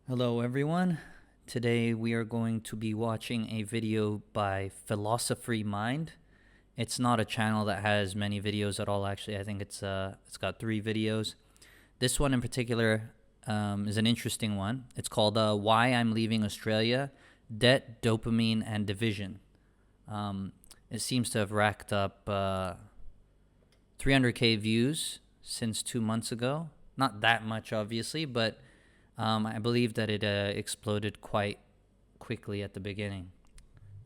Hello everyone. Today we are going to be watching a video by Philosofree Mind. It's not a channel that has many videos at all actually. I think it's got 3 videos. This one in particular is an interesting one. It's called Why I'm Leaving Australia: Debt, Dopamine and Division. It seems to have racked up 300k views since 2 months ago. Not that much obviously, but I believe that it exploded quite quickly at the beginning.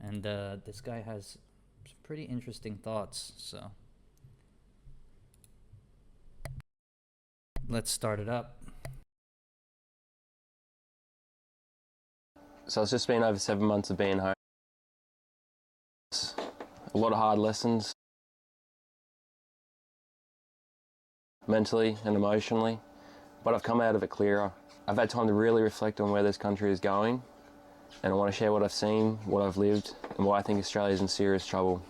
And this guy has some pretty interesting thoughts. So let's start it up. So it's just been over 7 months of being home. A lot of hard lessons, mentally and emotionally, but I've come out of it clearer. I've had time to really reflect on where this country is going, and I want to share what I've seen, what I've lived, and why I think Australia is in serious trouble.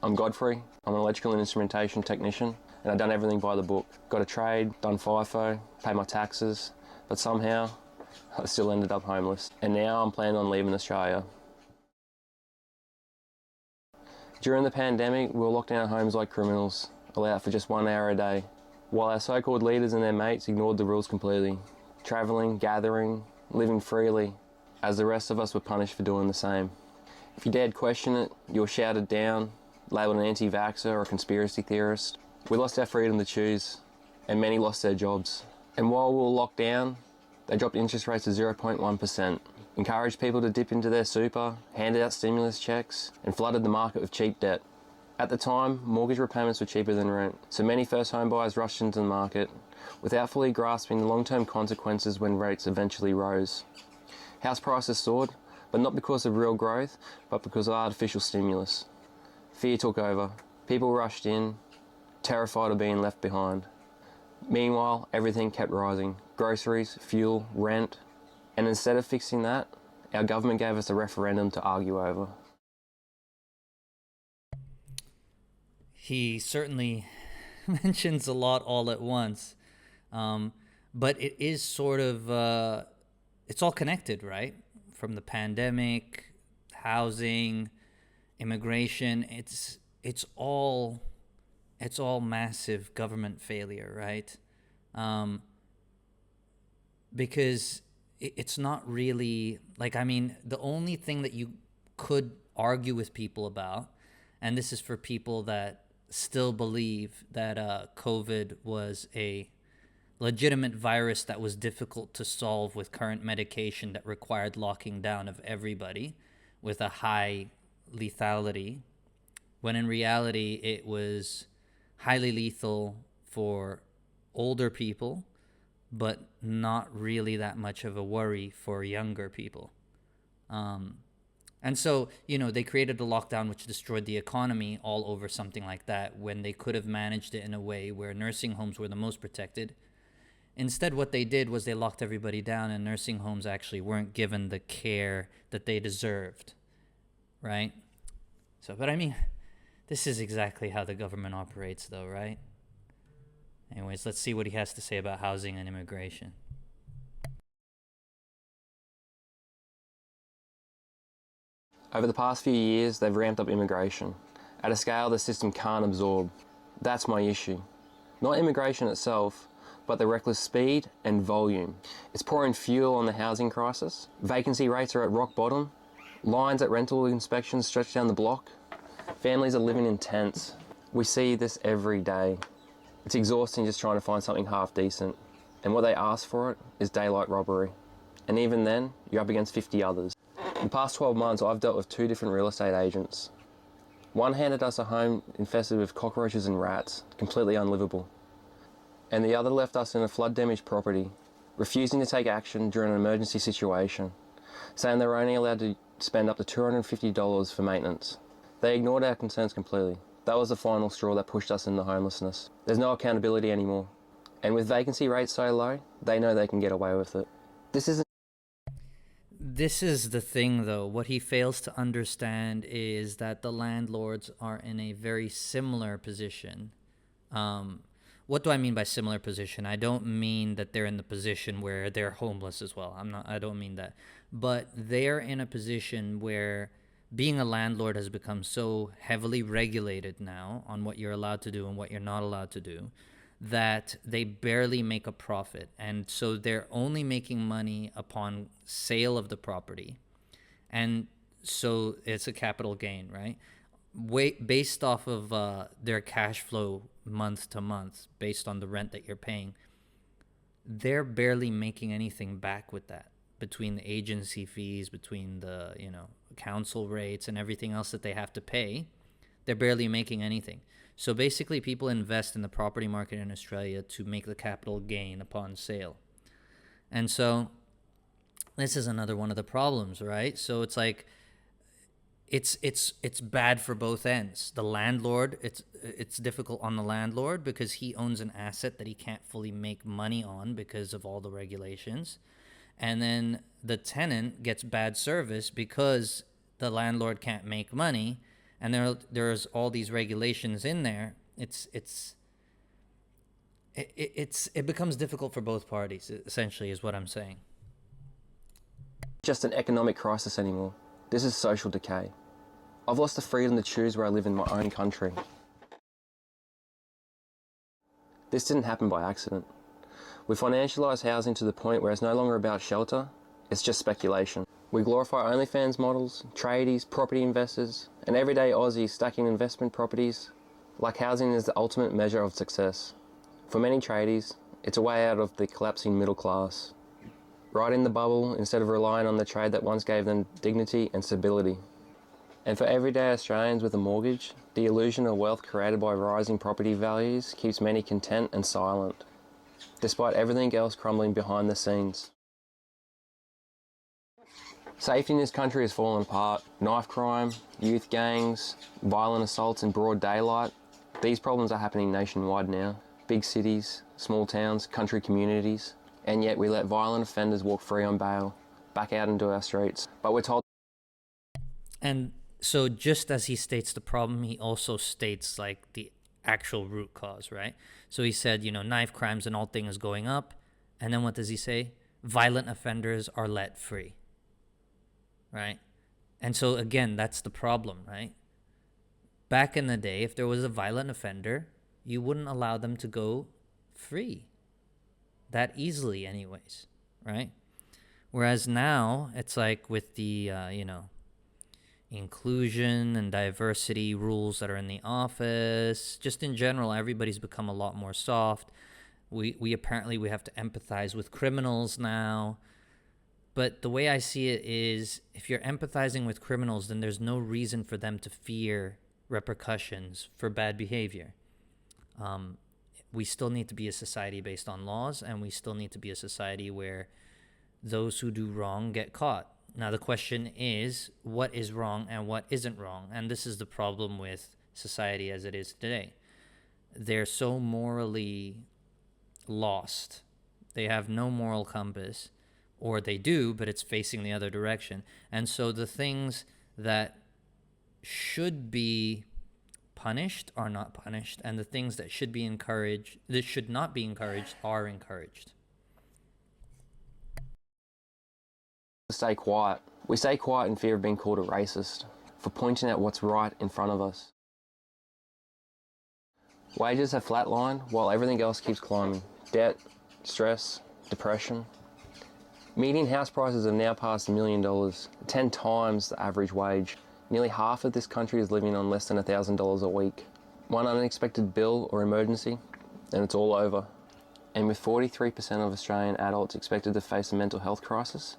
I'm Godfrey. I'm an electrical and instrumentation technician, and I've done everything by the book. Got a trade, done FIFO, paid my taxes, but somehow I still ended up homeless. And now I'm planning on leaving Australia. During the pandemic, we were locked in our homes like criminals, allowed for just 1 hour a day, while our so-called leaders and their mates ignored the rules completely, travelling, gathering, living freely, as the rest of us were punished for doing the same. If you dared question it, you were shouted down, labelled an anti-vaxxer or a conspiracy theorist. We lost our freedom to choose, and many lost their jobs. And while we were locked down, they dropped interest rates to 0.1%, encouraged people to dip into their super, handed out stimulus checks, and flooded the market with cheap debt. At the time, mortgage repayments were cheaper than rent, so many first home buyers rushed into the market without fully grasping the long-term consequences when rates eventually rose. House prices soared, but not because of real growth, but because of artificial stimulus. Fear took over. People rushed in, terrified of being left behind. Meanwhile, everything kept rising. Groceries, fuel, rent. And instead of fixing that, our government gave us a referendum to argue over. He certainly mentions a lot all at once. But it is sort of, it's all connected, right? From the pandemic, housing, immigration, it's all massive government failure, right? Because it's not really like, I mean, the only thing that you could argue with people about, and this is for people that still believe that COVID was a legitimate virus that was difficult to solve with current medication that required locking down of everybody with a high lethality, when in reality it was highly lethal for older people, but not really that much of a worry for younger people. And so, they created a lockdown which destroyed the economy all over something like that, when they could have managed it in a way where nursing homes were the most protected. Instead, what they did was they locked everybody down, and nursing homes actually weren't given the care that they deserved, right? So, but I mean, this is exactly how the government operates, though, right? Anyways, let's see what he has to say about housing and immigration. Over the past few years, they've ramped up immigration at a scale the system can't absorb. That's my issue. Not immigration itself, but the reckless speed and volume. It's pouring fuel on the housing crisis. Vacancy rates are at rock bottom. Lines at rental inspections stretch down the block. Families are living in tents. We see this every day. It's exhausting just trying to find something half decent. And what they ask for it is daylight robbery. And even then, you're up against 50 others. In the past 12 months, I've dealt with 2 different real estate agents. One handed us a home infested with cockroaches and rats, completely unlivable. And the other left us in a flood-damaged property, refusing to take action during an emergency situation, saying they were only allowed to spend up to $250 for maintenance. They ignored our concerns completely. That was the final straw that pushed us into homelessness. There's no accountability anymore. And with vacancy rates so low, they know they can get away with it. This is the thing, though. What he fails to understand is that the landlords are in a very similar position, what do I mean by similar position? I don't mean that they're in the position where they're homeless as well. I don't mean that. But they're in a position where being a landlord has become so heavily regulated now on what you're allowed to do and what you're not allowed to do that they barely make a profit. And so they're only making money upon sale of the property. And so it's a capital gain, right? Based off of their cash flow month to month, based on the rent that you're paying, they're barely making anything back with that, between the agency fees, between the council rates and everything else that they have to pay. They're barely making anything. So basically, people invest in the property market in Australia to make the capital gain upon sale. And so this is another one of the problems, right? So it's like it's bad for both ends. The landlord, it's difficult on the landlord because he owns an asset that he can't fully make money on because of all the regulations. And then the tenant gets bad service because the landlord can't make money, and there's all these regulations in there. It becomes difficult for both parties, essentially, is what I'm saying. Just an economic crisis anymore. This is social decay. I've lost the freedom to choose where I live in my own country. This didn't happen by accident. We financialise housing to the point where it's no longer about shelter, it's just speculation. We glorify OnlyFans models, tradies, property investors, and everyday Aussies stacking investment properties like housing is the ultimate measure of success. For many tradies, it's a way out of the collapsing middle class. Right in the bubble instead of relying on the trade that once gave them dignity and stability. And for everyday Australians with a mortgage, the illusion of wealth created by rising property values keeps many content and silent, despite everything else crumbling behind the scenes. Safety in this country has fallen apart. Knife crime, youth gangs, violent assaults in broad daylight. These problems are happening nationwide now. Big cities, small towns, country communities. And yet we let violent offenders walk free on bail, back out into our streets. But we're told... And so just as he states the problem, he also states like the actual root cause, right? So he said, knife crimes and all things going up. And then what does he say? Violent offenders are let free, right? And so again, that's the problem, right? Back in the day, if there was a violent offender, you wouldn't allow them to go free that easily anyways, right? Whereas now it's like with the, inclusion and diversity rules that are in the office, just in general, everybody's become a lot more soft. We apparently we have to empathize with criminals now. But the way I see it is, if you're empathizing with criminals, then there's no reason for them to fear repercussions for bad behavior. We still need to be a society based on laws, and we still need to be a society where those who do wrong get caught. Now, the question is, what is wrong and what isn't wrong? And this is the problem with society as it is today. They're so morally lost. They have no moral compass, or they do, but it's facing the other direction. And so the things that should be punished are not punished, and the things that should be encouraged, that should not be encouraged, are encouraged. Stay quiet. We stay quiet in fear of being called a racist, for pointing out what's right in front of us. Wages have flatlined while everything else keeps climbing. Debt, stress, depression. Median house prices have now passed $1 million, 10 times the average wage. Nearly half of this country is living on less than $1,000 a week. One unexpected bill or emergency, and it's all over. And with 43% of Australian adults expected to face a mental health crisis,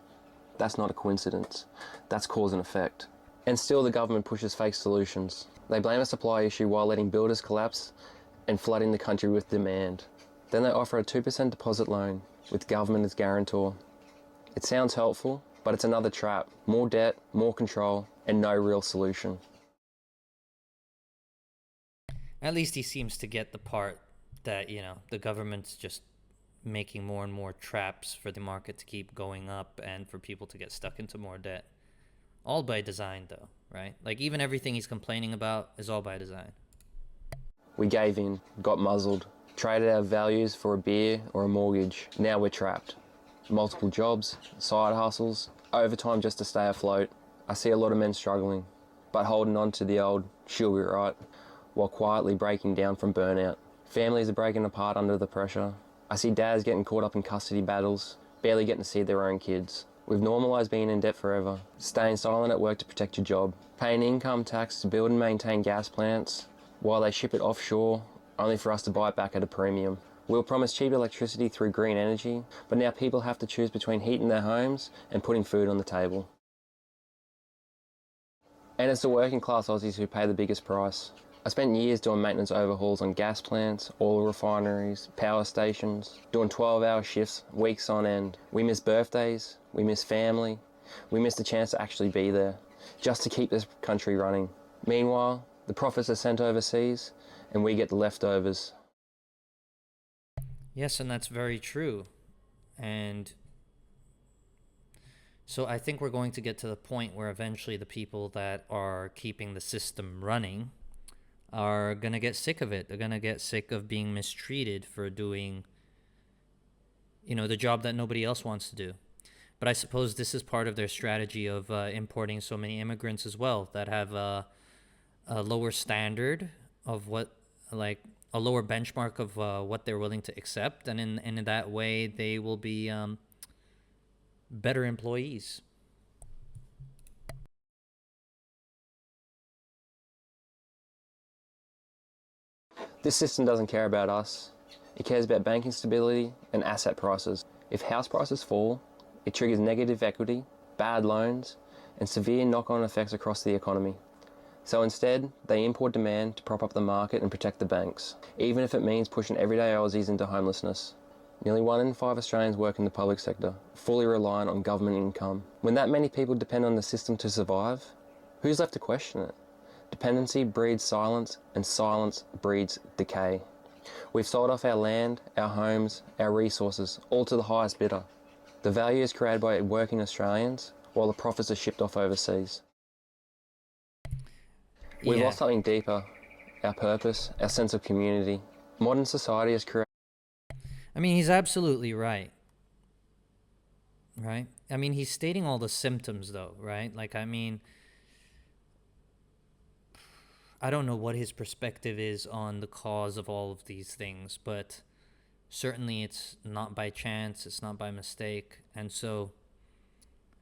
that's not a coincidence. That's cause and effect. And still the government pushes fake solutions. They blame a supply issue while letting builders collapse and flooding the country with demand. Then they offer a 2% deposit loan with government as guarantor. It sounds helpful, but it's another trap. More debt, more control, and no real solution. At least he seems to get the part that, the government's just making more and more traps for the market to keep going up and for people to get stuck into more debt. All by design, though, right? Like, even everything he's complaining about is all by design. We gave in, got muzzled, Traded our values for a beer or a mortgage. Now we're trapped. Multiple jobs, side hustles, overtime just to stay afloat. I see a lot of men struggling, but holding on to the old, she'll be right, while quietly breaking down from burnout. Families are breaking apart under the pressure. I see dads getting caught up in custody battles, barely getting to see their own kids. We've normalised being in debt forever, staying silent at work to protect your job, paying income tax to build and maintain gas plants, while they ship it offshore, only for us to buy it back at a premium. We'll promise cheap electricity through green energy, but now people have to choose between heating their homes and putting food on the table. And it's the working class Aussies who pay the biggest price. I spent years doing maintenance overhauls on gas plants, oil refineries, power stations, doing 12-hour shifts, weeks on end. We miss birthdays, we miss family, we miss the chance to actually be there, just to keep this country running. Meanwhile, the profits are sent overseas, and we get the leftovers. Yes, and that's very true. And so I think we're going to get to the point where eventually the people that are keeping the system running are going to get sick of it. They're going to get sick of being mistreated for doing, the job that nobody else wants to do. But I suppose this is part of their strategy of importing so many immigrants as well that have a lower standard of a lower benchmark of what they're willing to accept. And in that way, they will be better employees. This system doesn't care about us. It cares about banking stability and asset prices. If house prices fall, it triggers negative equity, bad loans, and severe knock-on effects across the economy. So instead, they import demand to prop up the market and protect the banks, even if it means pushing everyday Aussies into homelessness. Nearly 1 in 5 Australians work in the public sector, fully reliant on government income. When that many people depend on the system to survive, who's left to question it? Dependency breeds silence, and silence breeds decay. We've sold off our land, our homes, our resources, all to the highest bidder. The value is created by working Australians, while the profits are shipped off overseas. We've lost something deeper, our purpose, our sense of community. Modern society has created... I mean, he's absolutely right. Right? I mean, he's stating all the symptoms, though, right? I don't know what his perspective is on the cause of all of these things, but certainly it's not by chance, it's not by mistake. And so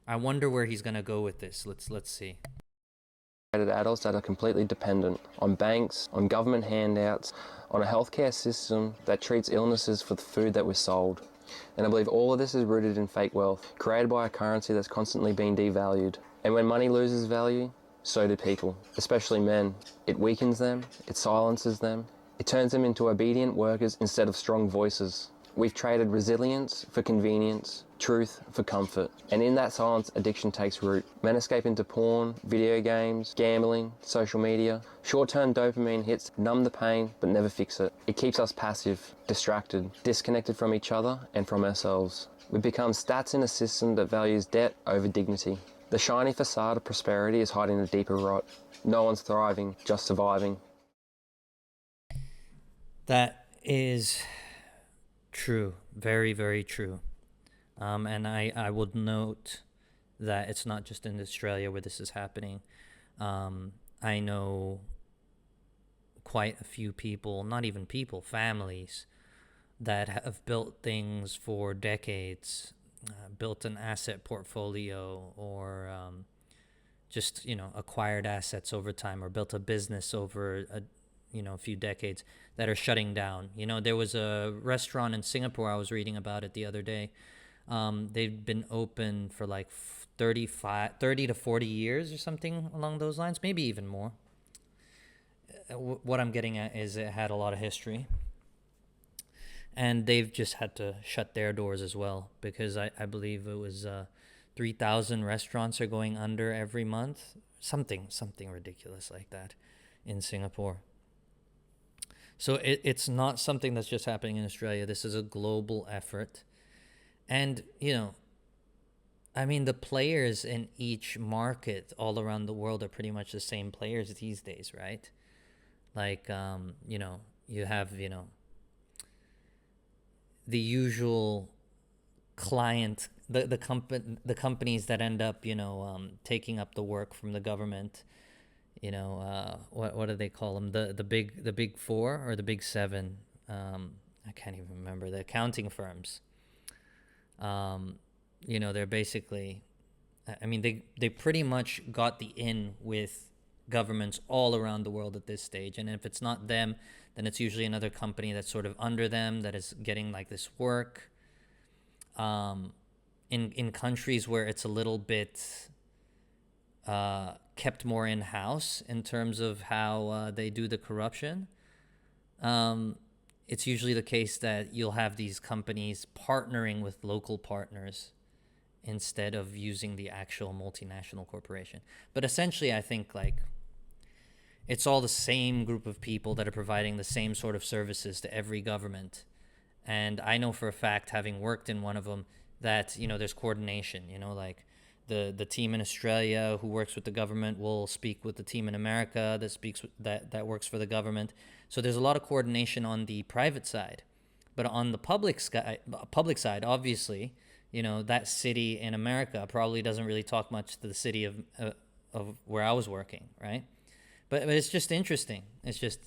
I wonder where he's going to go with this. Let's see. Adults that are completely dependent on banks, on government handouts, on a healthcare system that treats illnesses for the food that we're sold. And I believe all of this is rooted in fake wealth, created by a currency that's constantly being devalued. And when money loses value, so do people, especially men. It weakens them, it silences them, it turns them into obedient workers instead of strong voices. We've traded resilience for convenience, truth for comfort. And in that silence, addiction takes root. Men escape into porn, video games, gambling, social media. Short-term dopamine hits numb the pain, but never fix it. It keeps us passive, distracted, disconnected from each other and from ourselves. We become stats in a system that values debt over dignity. The shiny facade of prosperity is hiding a deeper rot. No one's thriving, just surviving. That is true. Very, very true. And I would note that it's not just in Australia where this is happening. I know quite a few people, not even people, families that have built things for decades, built an asset portfolio, or just acquired assets over time, or built a business over a few decades, that are shutting down. There was a restaurant in Singapore, I was reading about it the other day. They've been open for like 30 to 40 years or something along those lines, maybe even more. What I'm getting at is it had a lot of history. And they've just had to shut their doors as well, because I believe it was 3,000 restaurants are going under every month. Something ridiculous like that in Singapore. So it's not something that's just happening in Australia. This is a global effort. And, the players in each market all around the world are pretty much the same players these days, right? You have, the usual client, the companies that end up, taking up the work from the government. What do they call them? The big four or the big seven? I can't even remember. The accounting firms. They're basically, I mean, they pretty much got the in with governments all around the world at this stage. And if it's not them, then it's usually another company that's sort of under them that is getting like this work. In countries where it's a little bit kept more in house in terms of how they do the corruption. It's usually the case that you'll have these companies partnering with local partners instead of using the actual multinational corporation. But essentially, I think like it's all the same group of people that are providing the same sort of services to every government. And I know for a fact, having worked in one of them, that, there's coordination, like the team in Australia who works with the government will speak with the team in America that works for the government. So there's a lot of coordination on the private side. But on the public side, obviously, that city in America probably doesn't really talk much to the city of where I was working, right? But it's just interesting. It's just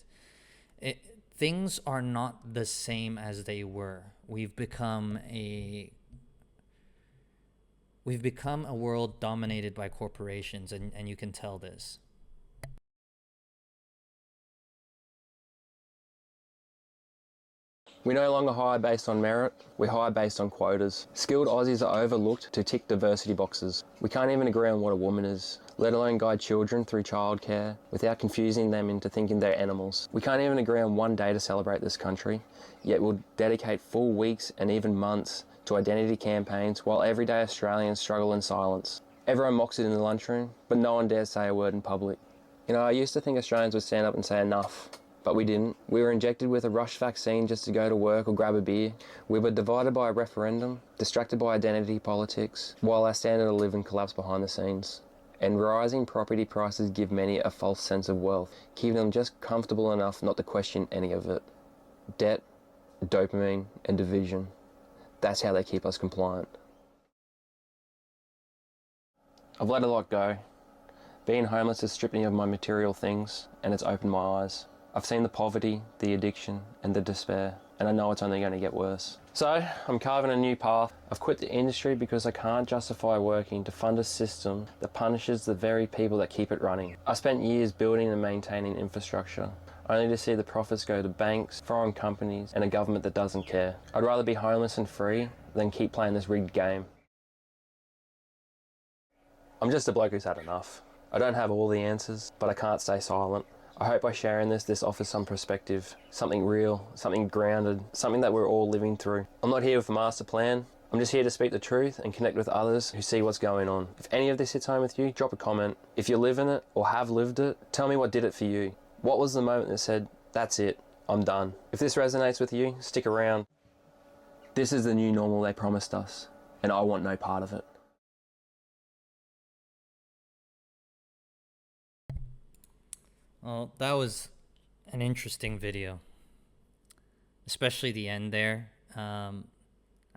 things are not the same as they were. We've become a world dominated by corporations, and you can tell this. We no longer hire based on merit, we hire based on quotas. Skilled Aussies are overlooked to tick diversity boxes. We can't even agree on what a woman is, let alone guide children through childcare without confusing them into thinking they're animals. We can't even agree on one day to celebrate this country, yet we'll dedicate full weeks and even months to identity campaigns while everyday Australians struggle in silence. Everyone mocks it in the lunchroom, but no one dares say a word in public. I used to think Australians would stand up and say enough. But we didn't. We were injected with a rush vaccine just to go to work or grab a beer. We were divided by a referendum, distracted by identity politics, while our standard of living collapsed behind the scenes. And rising property prices give many a false sense of wealth, keeping them just comfortable enough not to question any of it. Debt, dopamine, and division. That's how they keep us compliant. I've let a lot go. Being homeless has stripped me of my material things, and it's opened my eyes. I've seen the poverty, the addiction, and the despair, and I know it's only going to get worse. So, I'm carving a new path. I've quit the industry because I can't justify working to fund a system that punishes the very people that keep it running. I spent years building and maintaining infrastructure, only to see the profits go to banks, foreign companies, and a government that doesn't care. I'd rather be homeless and free than keep playing this rigged game. I'm just a bloke who's had enough. I don't have all the answers, but I can't stay silent. I hope by sharing this offers some perspective, something real, something grounded, something that we're all living through. I'm not here with a master plan. I'm just here to speak the truth and connect with others who see what's going on. If any of this hits home with you, drop a comment. If you live in it or have lived it, tell me what did it for you. What was the moment that said, that's it, I'm done? If this resonates with you, stick around. This is the new normal they promised us, and I want no part of it. Well, that was an interesting video, especially the end there. I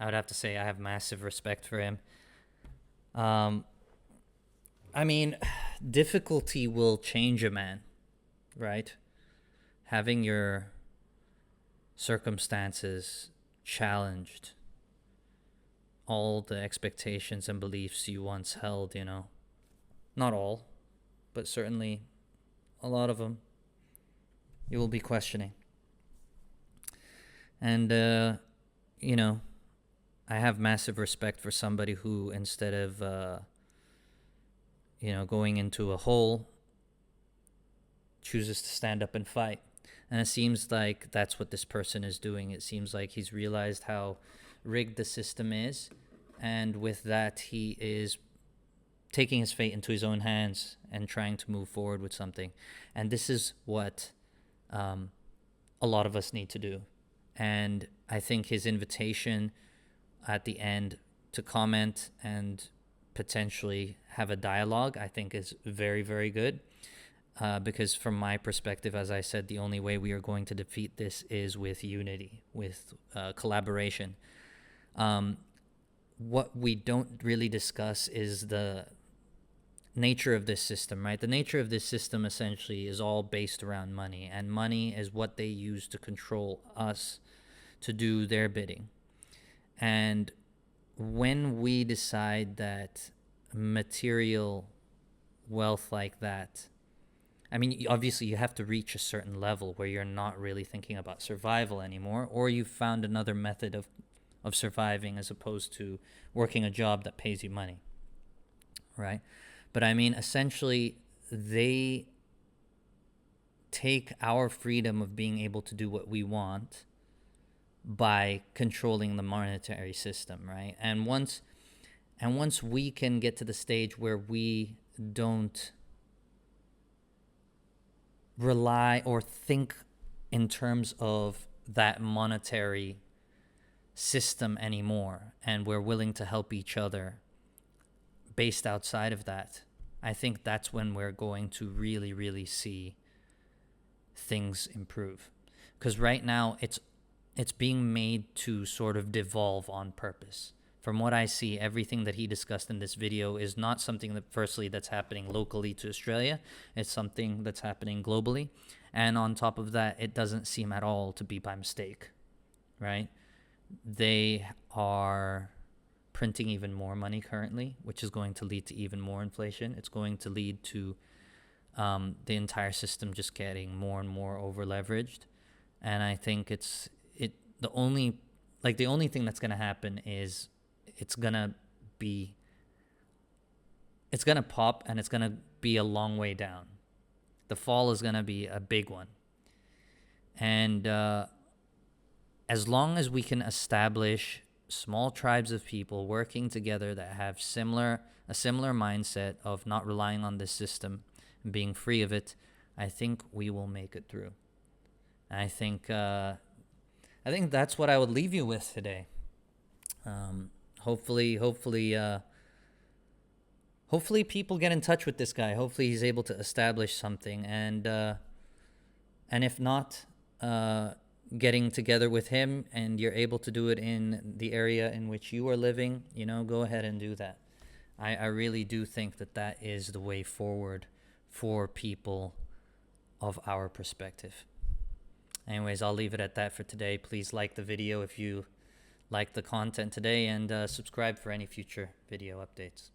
would have to say I have massive respect for him. I mean, difficulty will change a man, right? Having your circumstances challenged, all the expectations and beliefs you once held, not all, but certainly a lot of them, you will be questioning. And, I have massive respect for somebody who, instead of, going into a hole, chooses to stand up and fight. And it seems like that's what this person is doing. It seems like he's realized how rigged the system is. And with that, he is taking his fate into his own hands and trying to move forward with something. And this is what a lot of us need to do. And I think his invitation at the end to comment and potentially have a dialogue, I think is very, very good. because from my perspective, as I said, the only way we are going to defeat this is with unity, with collaboration. What we don't really discuss is the nature of this system, right? The nature of this system essentially is all based around money, and money is what they use to control us to do their bidding. And when we decide that material wealth like that, I mean, obviously you have to reach a certain level where you're not really thinking about survival anymore, or you've found another method of surviving as opposed to working a job that pays you money, right? But I mean, essentially, they take our freedom of being able to do what we want by controlling the monetary system, right? And once we can get to the stage where we don't rely or think in terms of that monetary system anymore, and we're willing to help each other based outside of that, I think that's when we're going to really, really see things improve. Because right now it's being made to sort of devolve on purpose. From what I see, everything that he discussed in this video is not something that, firstly, that's happening locally to Australia. It's something that's happening globally. And on top of that, it doesn't seem at all to be by mistake, right? They are printing even more money currently, which is going to lead to even more inflation. It's going to lead to the entire system just getting more and more over leveraged. And I think the only thing that's going to happen is it's going to pop, and it's going to be a long way down. The fall is going to be a big one. And as long as we can establish small tribes of people working together that have a similar mindset of not relying on this system and being free of it, I think we will make it through. I think that's what I would leave you with today. Hopefully people get in touch with this guy. Hopefully he's able to establish something, and if not, getting together with him and you're able to do it in the area in which you are living, go ahead and do that. I really do think that is the way forward for people of our perspective. Anyways, I'll leave it at that for today. Please like the video if you like the content today, and subscribe for any future video updates.